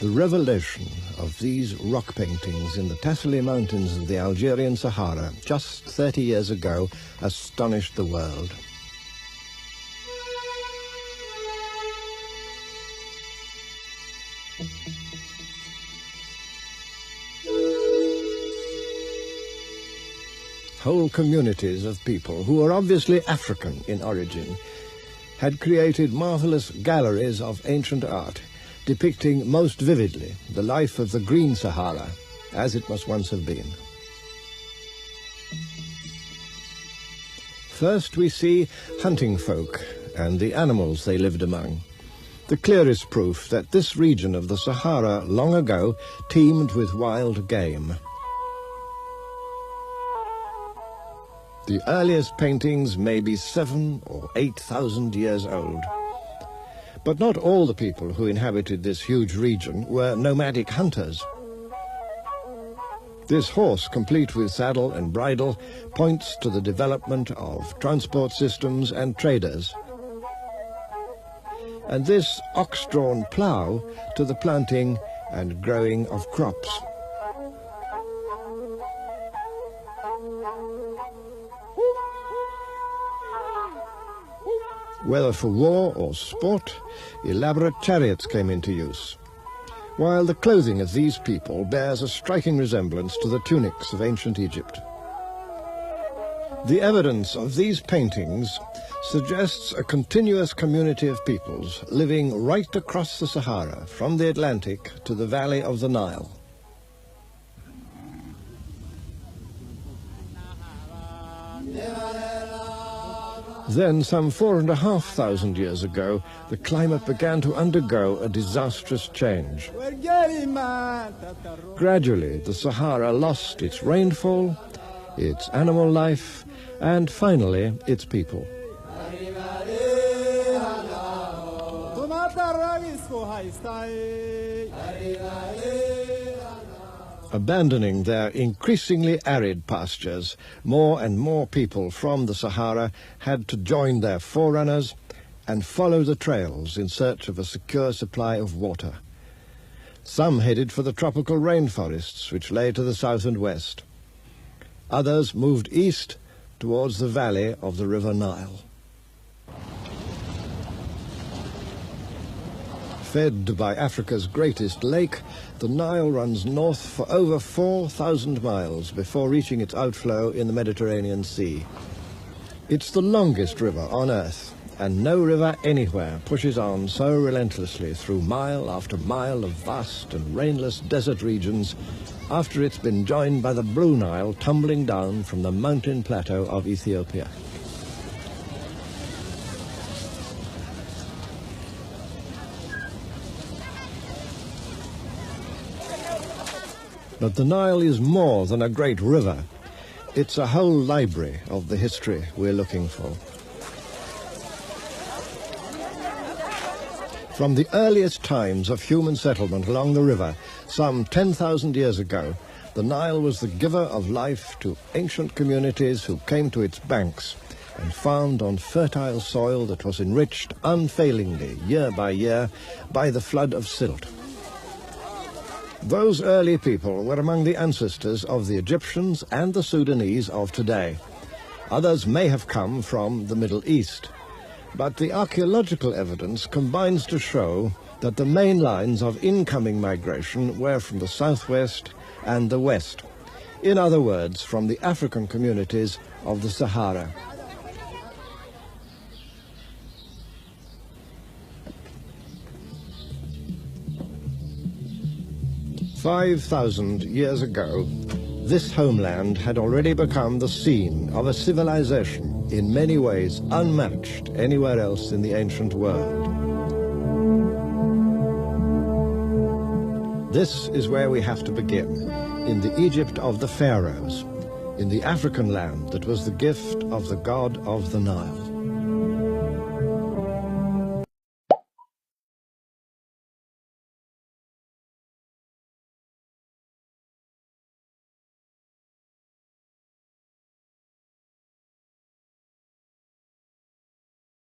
The revelation of these rock paintings in the Tassili Mountains of the Algerian Sahara just 30 years ago astonished the world. Whole communities of people who were obviously African in origin had created marvelous galleries of ancient art depicting most vividly the life of the Green Sahara as it must once have been. First we see hunting folk and the animals they lived among, the clearest proof that this region of the Sahara long ago teemed with wild game. The earliest paintings may be 7,000 or 8,000 years old. But not all the people who inhabited this huge region were nomadic hunters. This horse, complete with saddle and bridle, points to the development of transport systems and traders. And this ox-drawn plough to the planting and growing of crops. Whether for war or sport, elaborate chariots came into use, while the clothing of these people bears a striking resemblance to the tunics of ancient Egypt. The evidence of these paintings suggests a continuous community of peoples living right across the Sahara, from the Atlantic to the valley of the Nile. Then, some 4,500 years ago, the climate began to undergo a disastrous change. Gradually, the Sahara lost its rainfall, its animal life, and finally, its people. Abandoning their increasingly arid pastures, more and more people from the Sahara had to join their forerunners and follow the trails in search of a secure supply of water. Some headed for the tropical rainforests which lay to the south and west. Others moved east towards the valley of the River Nile. Fed by Africa's greatest lake, the Nile runs north for over 4,000 miles before reaching its outflow in the Mediterranean Sea. It's the longest river on Earth, and no river anywhere pushes on so relentlessly through mile after mile of vast and rainless desert regions after it's been joined by the Blue Nile tumbling down from the mountain plateau of Ethiopia. But the Nile is more than a great river. It's a whole library of the history we're looking for. From the earliest times of human settlement along the river, some 10,000 years ago, the Nile was the giver of life to ancient communities who came to its banks and farmed on fertile soil that was enriched unfailingly, year by year, by the flood of silt. Those early people were among the ancestors of the Egyptians and the Sudanese of today. Others may have come from the Middle East, but the archaeological evidence combines to show that the main lines of incoming migration were from the southwest and the west. In other words, from the African communities of the Sahara. 5,000 years ago, this homeland had already become the scene of a civilization in many ways unmatched anywhere else in the ancient world. This is where we have to begin, in the Egypt of the pharaohs, in the African land that was the gift of the god of the Nile.